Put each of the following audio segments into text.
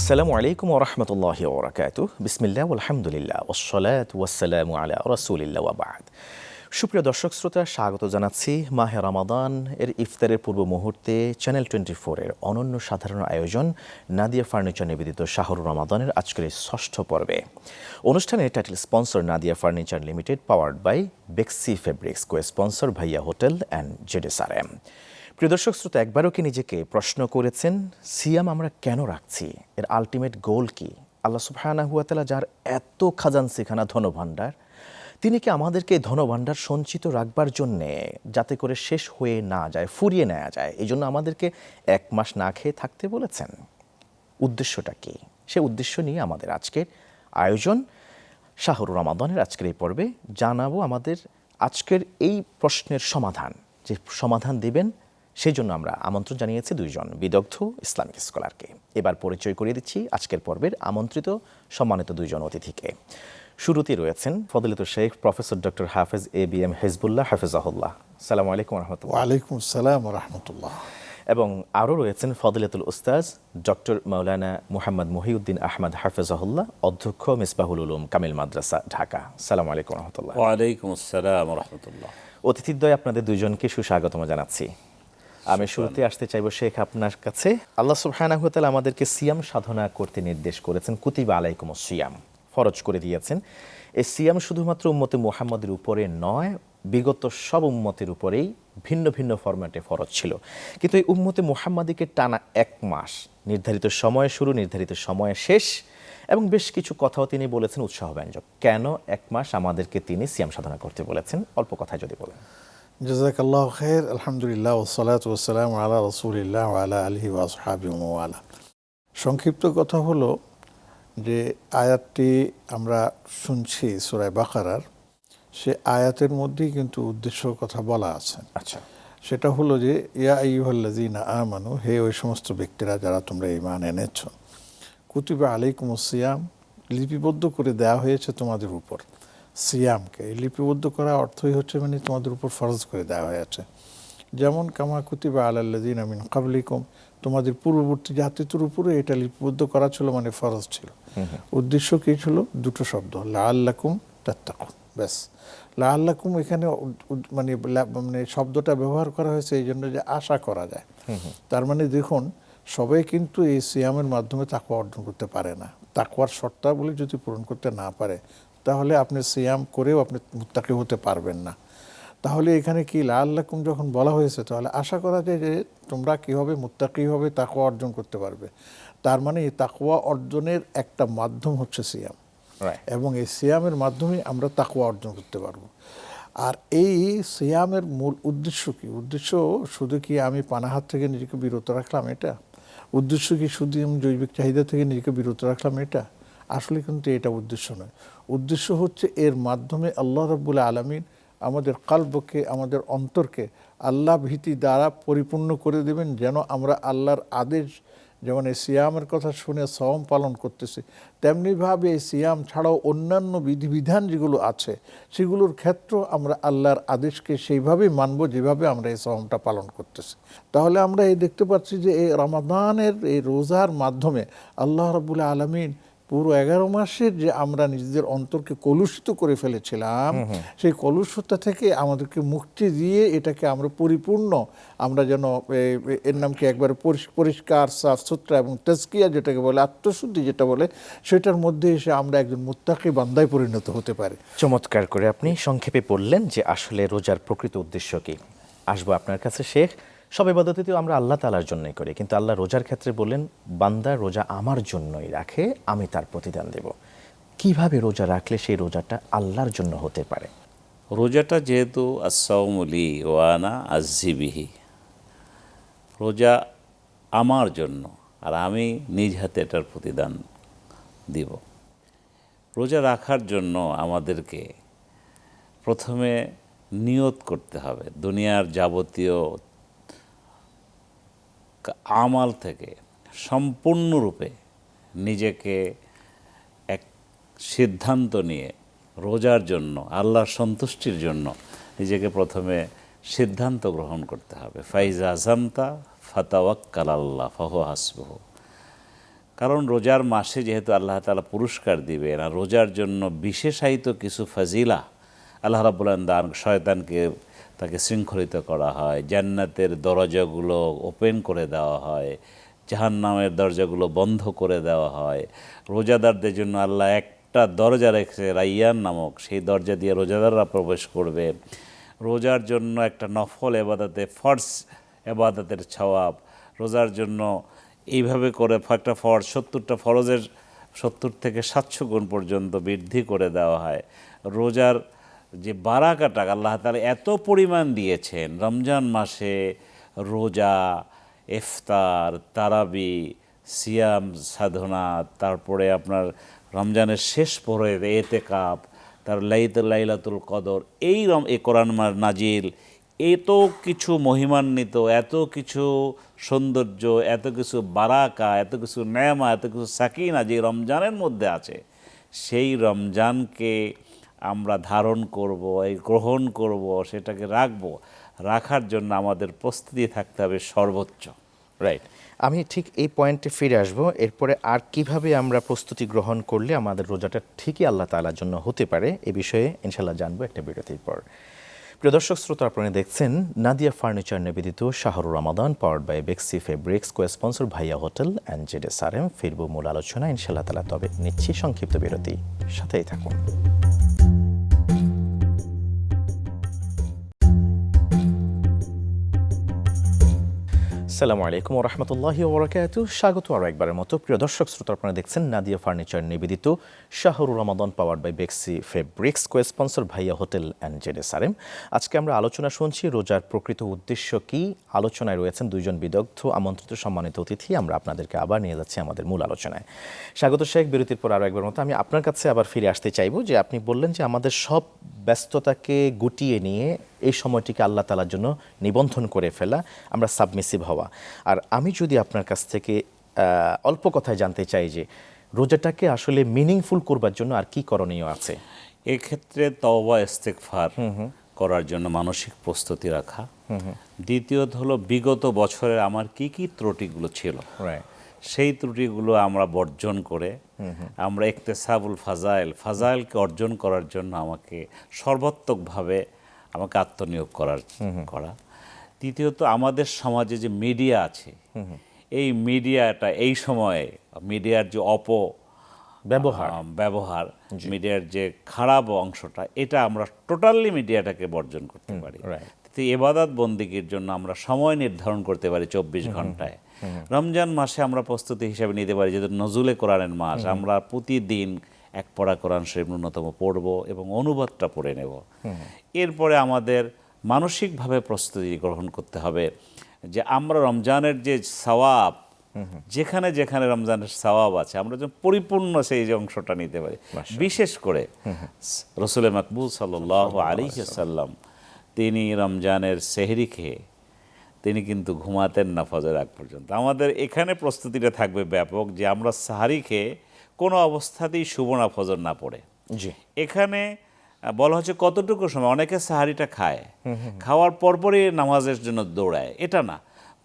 আসসালামু আলাইকুম ওয়া রাহমাতুল্লাহি ওয়া বারাকাতুহু। বিসমিল্লাহ আলহামদুলিল্লাহ ওয়াসসালাতু ওয়াসসালামু আলা রাসূলিল্লাহ ওয়া বা'দ। সুপ্রিয় দর্শক শ্রোতা, স্বাগত জানাচ্ছি মাহে রমাদান এর ইফতারের পূর্ব মুহূর্তে চ্যানেল 24 এর অনন্য সাধারণ আয়োজন নাদিয়া ফার্নিচার নিবেদিত শাহরু রমাদানের আজকের এই ষষ্ঠ পর্বে। অনুষ্ঠানের title sponsor Nadia furniture limited, powered by Bexi fabrics, co sponsor Bhaiya hotel and ZSRM. প্রিয় দর্শক শ্রোতা, একবারও কি নিজেকে প্রশ্ন করেছেন সিয়াম আমরা কেন রাখছি? এর আলটিমেট গোল কি? আল্লাহ সুবহানাহু ওয়া তাআলা যার এত খাজানচিখানা ধনভাণ্ডার, তিনি কি আমাদেরকে ধনভাণ্ডার সঞ্চিত রাখবার জন্যে যাতে করে শেষ হয়ে না যায়, ফুরিয়ে নেওয়া যায়, এই জন্য আমাদেরকে 1 মাস না খেয়ে থাকতে বলেছেন? উদ্দেশ্যটা কি? সে উদ্দেশ্য নিয়ে আমাদের আজকের আয়োজন শাহরু রমাদানের আজকের এই পর্বে জানাবো আমাদের আজকের এই প্রশ্নের সমাধান। যে সমাধান দিবেন সেই জন্য আমরা আমন্ত্রণ জানিয়েছি 2 জন বিদগ্ধ ইসলামিক স্কলারকে। এবার পরিচয় করিয়ে দিচ্ছি আজকের পর্বের আমন্ত্রিত সম্মানিত 2 জন অতিথিকে। শুরুতেই রয়েছেন ফজিলতুল শেখ প্রফেসর ডক্টর হাফেজ এবিএম হিজবুল্লাহ হাফেজাহুল্লাহ। আসসালামু আলাইকুম ওয়া রাহমাতুল্লাহ। ওয়া আলাইকুম আসসালাম ওয়া রাহমাতুল্লাহ। এবং আরও রয়েছেন ফজিলাতুল উস্তাজ ডক্টর মাওলানা মুহাম্মদ মহিউদ্দিন আহমদ হাফেজাহুল্লাহ, অধ্যক্ষ মিসবাহুল উলুম কামিল মাদ্রাসা, ঢাকা। আসসালামু আলাইকুম ওয়া রাহমাতুল্লাহ। ওয়া আলাইকুম আসসালাম ওয়া রাহমাতুল্লাহ। অতিথিদ্বয় আপনাদের 2 জনকে সুস্বাগতম জানাচ্ছি। আমি শুরুতে আসতে চাইব শেখ আপনার কাছে। আল্লাহ সুবহানাহু ওয়া তাআলা আমাদেরকে সিয়াম সাধনা করতে নির্দেশ করেছেন, কুতিবা আলাইকুমুস সিয়াম, ফরজ করে দিয়েছেন। এই সিয়াম শুধুমাত্র উম্মতে মুহাম্মাদের উপরে নয়, বিগত সব উম্মতের উপরেই ভিন্ন ভিন্ন ফরম্যাটে ফরজ ছিল। কিন্তু এই উম্মতে মুহাম্মাদিকে টানা 1 মাস, নির্ধারিত সময়ে শুরু, নির্ধারিত সময়ে শেষ, এবং বেশ কিছু কথাও তিনি বলেছেন উৎসাহব্যঞ্জক। কেন 1 মাস আমাদেরকে তিনি সিয়াম সাধনা করতে বলেছেন, অল্প কথায় যদি বলেন। জাযাকাল্লাহু খাইর। আলহামদুলিল্লাহ ওয়াসসালাতু ওয়াসসালামু আলা রাসূলিল্লাহ ওয়া আলা আলিহি ওয়া আসহাবিহি ওয়া ওয়ালা। সংক্ষিপ্ত কথা হলো যে আয়াতটি আমরা শুনছি সূরা বাকারার, সে আয়াতের মধ্যেই কিন্তু উদ্দেশ্যর কথা বলা আছে। আচ্ছা, সেটা হলো যে ইয়া আইয়ুহাল্লাযীনা আমানু, হে ওই সমস্ত ব্যক্তিরা যারা তোমরা ঈমান এনেছো, কুতিবা আলাইকুমুস সিয়াম, লিপিবদ্ধ করে দেওয়া হয়েছে তোমাদের উপর সিয়ামকে। লিপিবদ্ধ করা অর্থই হচ্ছে মানে তোমাদের উপর ফরজ করে দেওয়া হয়েছে। যেমন কামা কুতিবা আলাল্লাযীনা মিন ক্বাবলিকুম, তোমাদের পূর্ববর্তী জাতিদের উপরে এটা লিপিবদ্ধ করা ছিল, মানে ফরজ ছিল। উদ্দেশ্য কী ছিল? 2টো শব্দ, লাআল্লাকুম তাত্তাকুন। ব্যাস, লাআল্লাকুম এখানে মানে শব্দটা ব্যবহার করা হয়েছে এই জন্য যে আশা করা যায়। তার মানে দেখুন, সবাই কিন্তু এই সিয়ামের মাধ্যমে তাকওয়া অর্জন করতে পারে না। তাকওয়ার শর্তাবলী যদি পূরণ করতে না পারে, তাহলে আপনি সিয়াম করেও আপনি মুত্তাকি হতে পারবেন না। তাহলে এখানে কি লাআল্লাকুম যখন বলা হয়েছে, তাহলে আশা করা যায় যে তোমরা কী হবে, মুত্তাকি হবে, তাকওয়া অর্জন করতে পারবে। তার মানে এই তাকওয়া অর্জনের একটা মাধ্যম হচ্ছে সিয়াম, এবং এই সিয়ামের মাধ্যমে আমরা তাকওয়া অর্জন করতে পারবো। আর এই সিয়ামের মূল উদ্দেশ্য কি? উদ্দেশ্য শুধু কি আমি পানাহার থেকে নিজেকে বিরত রাখলাম এটা? উদ্দেশ্য কি শুধু আমি জৈবিক চাহিদা থেকে নিজেকে বিরত রাখলাম এটা? আসলে কিন্তু এটা উদ্দেশ্য নয়। উদ্দেশ্য হচ্ছে এর মাধ্যমে আল্লাহ রাব্বুল আলামিন আমাদের কলবকে, আমাদের অন্তরকে আল্লাহ ভীতি দ্বারা পরিপূর্ণ করে দেবেন, যেন আমরা আল্লাহর আদেশ, যেমন এই সিয়ামের কথা শুনে সওম পালন করতেছি, তেমনিভাবে এই সিয়াম ছাড়াও অন্যান্য বিধিবিধান যেগুলো আছে সেগুলোর ক্ষেত্রেও আমরা আল্লাহর আদেশকে সেইভাবেই মানব যেভাবে আমরা এই সওমটা পালন করতেছি। তাহলে আমরা এই দেখতে পাচ্ছি যে এই রমাদানের এই রোজার মাধ্যমে আল্লাহ রাব্বুল আলামিন পুরো 11 মাসের যে আমরা নিজেদের অন্তরকে কলুষিত করে ফেলেছিলাম, সেই কলুষতা থেকে আমাদেরকে মুক্তি দিয়ে এটাকে আমরা পরিপূর্ণ, আমরা যেন এর নাম কি একবারে পরিষ্কার, সাফ সুতরা এবং তাজকিয়া যেটাকে বলে, আত্মশুদ্ধি যেটা বলে, সেটার মধ্যে এসে আমরা একজন মুত্তাকি বান্দায় পরিণত হতে পারি। চমৎকার করে আপনি সংক্ষেপে বললেন যে আসলে রোজার প্রকৃত উদ্দেশ্য কি। আসবো আপনার কাছে শেখ। সব ইবাদতই আমরা আল্লাহ তাআলার জন্যই করি, কিন্তু আল্লাহ রোজার ক্ষেত্রে বললেন বান্দা রোজা আমার জন্যই রাখে, আমি তার প্রতিদান দেব। কিভাবে রোজা রাখলে সেই রোজাটা আল্লাহর জন্য হতে পারে? রোজাটা যেহেতু আস-সাওমু লি ওয়া আনা আজজি বিহি, রোজা আমার জন্য আর আমি নিজ হাতে এটার প্রতিদান দিব। রোজা রাখার জন্য আমাদেরকে প্রথমে নিয়ত করতে হবে দুনিয়ার যাবতীয় আমাল থেকে সম্পূর্ণরূপে নিজেকে এক সিদ্ধান্ত নিয়ে রোজার জন্য, আল্লাহর সন্তুষ্টির জন্য নিজেকে প্রথমে সিদ্ধান্ত গ্রহণ করতে হবে। ফাইজা আযামতা ফাতাওয়াক্কাল আল্লাহ ফাহুয়া হাসবুহু। কারণ রোজার মাসে যেহেতু আল্লাহ তাআলা পুরস্কার দিবেন, আর রোজার জন্য বিশেষায়িত কিছু ফাজিলা আল্লাহ রাব্বুল আলামিন দান, শয়তানকে তাকে শৃঙ্খলিত করা হয়, জান্নাতের দরজাগুলো ওপেন করে দেওয়া হয়, জাহান্নামের দরজাগুলো বন্ধ করে দেওয়া হয়। রোজাদারদের জন্য আল্লাহ একটা দরজা রেখেছে রাইয়ান নামক, সেই দরজা দিয়ে রোজাদাররা প্রবেশ করবে। রোজার জন্য একটা নফল এবাদতে, ফরজ এবাদতের সওয়াব রোজার জন্য এইভাবে করে একটা ফরজ 70টা ফরজের 70 থেকে 700 গুণ পর্যন্ত বৃদ্ধি করে দেওয়া হয়। রোজার যে বারাকাটা আল্লাহ তাআলা এত পরিমাণ দিয়েছেন, রমজান মাসে রোজা, ইফতার, তারাবি, সিয়াম সাধনা, তারপরে আপনার রমজানের শেষ পরে এতেকাফ, তার লাইলাতুল কদর, এই কোরআন নাজিল, এত কিছু মহিমান্বিত, এত কিছু সৌন্দর্য, এত কিছু বারাকা, এত কিছু নেয়ামা, এত কিছু সাকিনা যে রমজানের মধ্যে আছে, সেই রমজানকে আমরা ধারণ করব, এই গ্রহণ করব, সেটাকে রাখার জন্য আমাদের প্রস্তুতি থাকতে হবে সর্বোচ্চ। রাইট, আমি ঠিক এই পয়েন্টে ফিরে আসব। এরপরে আর কিভাবে আমরা প্রস্তুতি গ্রহণ করলে আমাদের রোজাটা ঠিকই আল্লাহ তাআলার জন্য হতে পারে, এ বিষয়ে ইনশাল্লাহ জানবো একটা বিরতির পর। প্রিয় দর্শক শ্রোতা, আপনারা দেখছেন নাদিয়া ফার্নিচার নিবেদিত Shahrur Ramadan, powered by Bexi fabrics, co sponsor Bhaiya hotel and ZSRM. ফিরবো মূল আলোচনা ইনশাল্লাহ তাআলা, তবে নিচ্ছি সংক্ষিপ্ত বিরতি, সাথেই থাকুন। আসসালামু আলাইকুম ওয়া রাহমাতুল্লাহি ওয়া বারাকাতুহু। স্বাগত আরও একবারের মতো। প্রিয় দর্শক শ্রোতা, আপনারা দেখছেন নাদিয়া ফার্নিচার নিবেদিত Shahrur Ramadan, powered by Bexi fabrics, co sponsor Bhaiya hotel and ZSRM. আজকে আমরা আলোচনা শুনছি রোজার প্রকৃত উদ্দেশ্য কি। আলোচনায় রয়েছেন দুইজন বিদগ্ধ আমন্ত্রিত সম্মানিত অতিথি। আমরা আপনাদেরকে আবার নিয়ে যাচ্ছি আমাদের মূল আলোচনায়। স্বাগত শেখ, বিরতির পর আরও একবার মতো আমি আপনার কাছে আবার ফিরে আসতে চাইবো যে আপনি বললেন যে আমাদের সব ব্যস্ততাকে গুটিয়ে নিয়ে এই সময়টিকে আল্লাহ তাআলার জন্য নিবন্ধন করে ফেলা, আমরা সাবমিসিভ হওয়া। আর আমি যদি আপনার কাছ থেকে অল্প কথায় জানতে চাই যে রোজাটাকে আসলে মিনিংফুল করবার জন্য আর কি করণীয় আছে? এক্ষেত্রে তওবা ইস্তেগফার করার জন্য মানসিক প্রস্তুতি রাখা। দ্বিতীয়ত হলো বিগত বছরের আমার কি কি ত্রুটিগুলো ছিল, সেই ত্রুটিগুলো আমরা বর্জন করে আমরা ইকতিসাবুল ফাজাইলকে অর্জন করার জন্য আমাকে সর্বাত্মকভাবে আমাকে আত্মনিয়োগ করা। তৃতীয়ত আমাদের সমাজে যে মিডিয়া আছে, এই মিডিয়াটা এই সময়ে মিডিয়ার যে ব্যবহার, মিডিয়ার যে খারাপ অংশটা, এটা আমরা টোটালি মিডিয়াটাকে বর্জন করতে পারি। ইবাদত বন্দেগীর জন্য আমরা সময় নির্ধারণ করতে পারি 24 ঘন্টায়। রমজান মাসে আমরা প্রস্তুতি হিসাবে নিতে পারি, যেহেতু নজুলে কোরআনের মাস, আমরা প্রতিদিন এক পড়া কোরআন শরীফ ন্যূনতম পড়ব এবং অনুবাদটা পড়ে নেব। এরপরে আমাদের মানসিকভাবে প্রস্তুতি গ্রহণ করতে হবে যে আমরা রমজানের যে সওয়াব, যেখানে যেখানে রমজানের সওয়াব আছে, আমরা যেন পরিপূর্ণ সেই যে অংশটা নিতে পারি। বিশেষ করে রাসূল মাকবুল সাল্লাল্লাহু আলাইহি ওয়াসাল্লাম, তিনি রমজানের সেহরি খেয়ে তিনি কিন্তু ঘুমাতেন না ফজর আগ পর্যন্ত। আমাদের এখানে প্রস্তুতিটা থাকবে ব্যাপক, যে আমরা সাহারি খেয়ে কোনো অবস্থাতেই শুভ না ফজর না পড়ে। এখানে বলা হচ্ছে কতটুকু সময়, অনেকে সাহারিটা খায়, খাওয়ার পরপরই নামাজের জন্য দৌড়ায়, এটা না,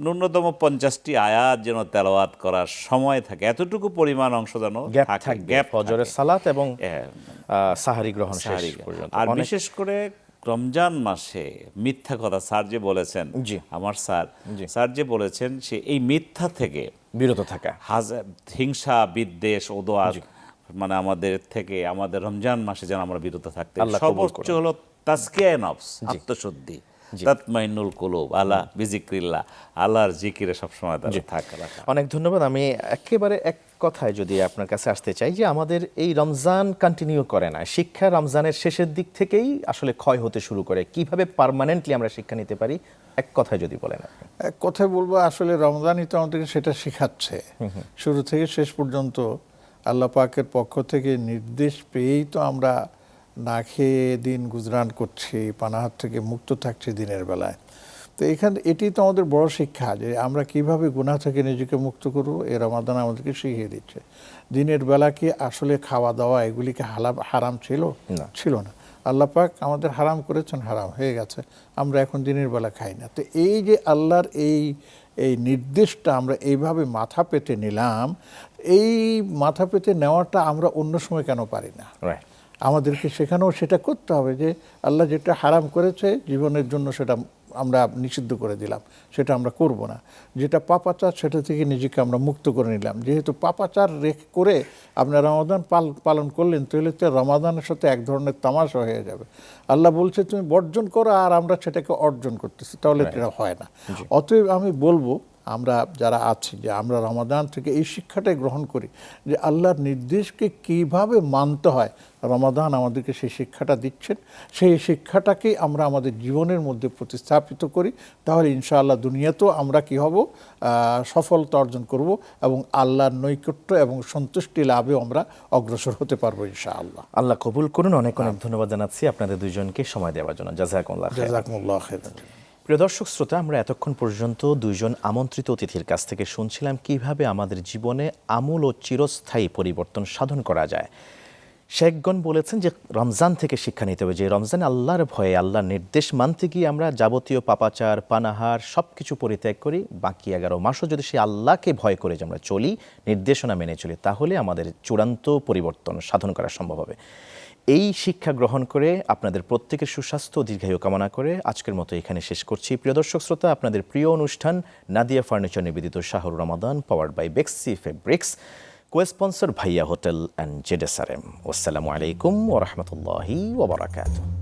ন্যূনতম 50টি আয়াত যেন তেলাওয়াত করার সময় থাকে, এতটুকু পরিমাণ অংশ যেন গ্যাপ, ফজরের সালাত এবং সাহারি গ্রহণ শেষ পর্যন্ত। আর বিশেষ করে রমজান মাসে মিথ্যা কথা, স্যার যে বলেছেন, আমার স্যার যে বলেছেন, সে এই মিথ্যা থেকে বিরত থাকা, হিংসা, বিদ্বেষ, ওদোয়াজ, মানে আমাদের থেকে, আমাদের রমজান মাসে যেন আমরা বিরত থাকতে। সর্বোচ্চ হলো তাজকিয়ায়ে নফস, আত্মশুদ্ধি, তাতমাইনুল কুলুব আলা বিজিক্রিল্লাহ, আল্লাহর জিকিরে সবসময় থাকা। অনেক ধন্যবাদ। আমি একেবারে এক কথায় যদি আপনার কাছে আসতে চাই যে আমাদের এই রমজান কন্টিনিউ করে না, শিক্ষা রমজানের শেষের দিক থেকেই আসলে ক্ষয় হতে শুরু করে। কিভাবে পার্মানেন্টলি আমরা শিক্ষা নিতে পারি, এক কথায় যদি বলেন। এক কথায় বলবো, আসলে রমজানই তো আমাদেরকে সেটা শেখাচ্ছে। শুরু থেকে শেষ পর্যন্ত আল্লাহ পাকের পক্ষ থেকে নির্দেশ পেয়েই তো আমরা না খেয়ে দিন গুজরান করছি, পানাহার থেকে মুক্ত থাকছি দিনের বেলায়। তো এটি তো আমাদের বড় শিক্ষা, যে আমরা কিভাবে গুনাহ থেকে নিজেকে মুক্ত করব, এ রমাদান আমাদেরকে শিখিয়ে দিচ্ছে। দিনের বেলা কি আসলে খাওয়া দাওয়া এগুলিকে হারাম ছিল না? আল্লাহ পাক আমাদের হারাম করেছেন, হারাম হয়ে গেছে, আমরা এখন দিনের বেলা খাই না। তো এই যে আল্লাহর এই নির্দেশটা আমরা এইভাবে মাথা পেতে নিলাম, এই মাথা পেতে নেওয়াটা আমরা অন্য সময় কেন পারি না? রাইট। আমাদেরকে সেখানেও সেটা করতে হবে যে আল্লাহ যেটা হারাম করেছে জীবনের জন্য সেটা আমরা নিষিদ্ধ করে দিলাম, সেটা আমরা করব না। যেটা পাপাচার সেটা থেকে নিজেকে আমরা মুক্ত করে নিলাম। যেহেতু পাপাচার করে আপনার রমাদান পালন করলেন, তাহলে তো রমাদানের সাথে এক ধরনের তামাশা হয়ে যাবে। আল্লাহ বলছে তুমি বর্জন করো, আর আমরা সেটাকে অর্জন করতেছি, তাহলে এটা হয় না। অতএব আমি বলবো আমরা যারা আছি যে আমরা রমাদান থেকে এই শিক্ষাটাই গ্রহণ করি যে আল্লাহর নির্দেশকে কিভাবে মানতে হয়। রমাদান আমাদেরকে সেই শিক্ষাটা দিচ্ছেন, সেই শিক্ষাটাকেই আমরা আমাদের জীবনের মধ্যে প্রতিস্থাপিত করি, তাহলে ইনশাআল্লাহ দুনিয়াতেও আমরা কি হব, সফলতা অর্জন করব এবং আল্লাহর নৈকট্য এবং সন্তুষ্টি লাভেও আমরা অগ্রসর হতে পারবো ইনশাআল্লাহ। আল্লাহ কবুল করুন। অনেক অনেক ধন্যবাদ জানাচ্ছি আপনাদের দুইজনকে সময় দেওয়ার জন্য। জাযাকুমুল্লাহ খাইর। জাযাকুমুল্লাহ খাইরান। প্রিয় দর্শক শ্রোতা, আমরা এতক্ষণ পর্যন্ত দুইজন আমন্ত্রিত অতিথির কাছ থেকে শুনছিলাম কিভাবে আমাদের জীবনে আমূল ও চিরস্থায়ী পরিবর্তন সাধন করা যায়। শেখগণ বলেছেন যে রমজান থেকে শিক্ষা নিতে হবে, যে রমজানে আল্লাহর ভয়ে আল্লাহর নির্দেশ মানতে গিয়ে আমরা যাবতীয় পাপাচার পানাহার সব কিছু পরিত্যাগ করি, বাকি 11 মাসও যদি সেই আল্লাহকে ভয় করে যে আমরা চলি, নির্দেশনা মেনে চলি, তাহলে আমাদের চূড়ান্ত পরিবর্তন সাধন করা সম্ভব হবে। এই শিক্ষা গ্রহণ করে আপনাদের প্রত্যেকের সুস্বাস্থ্য ও দীর্ঘায়ু কামনা করে আজকের মতো এখানে শেষ করছি। প্রিয় দর্শক শ্রোতা, আপনাদের প্রিয় অনুষ্ঠান নাদিয়া ফার্নিচার নিবেদিত Shahrur Ramadan powered by Bexi fabrics, co-sponsor ভাইয়া হোটেল অ্যান্ড জেডএসআরএম। আসসালামু আলাইকুম ওয়া রাহমাতুল্লাহি ওয়া বারাকাতুহু।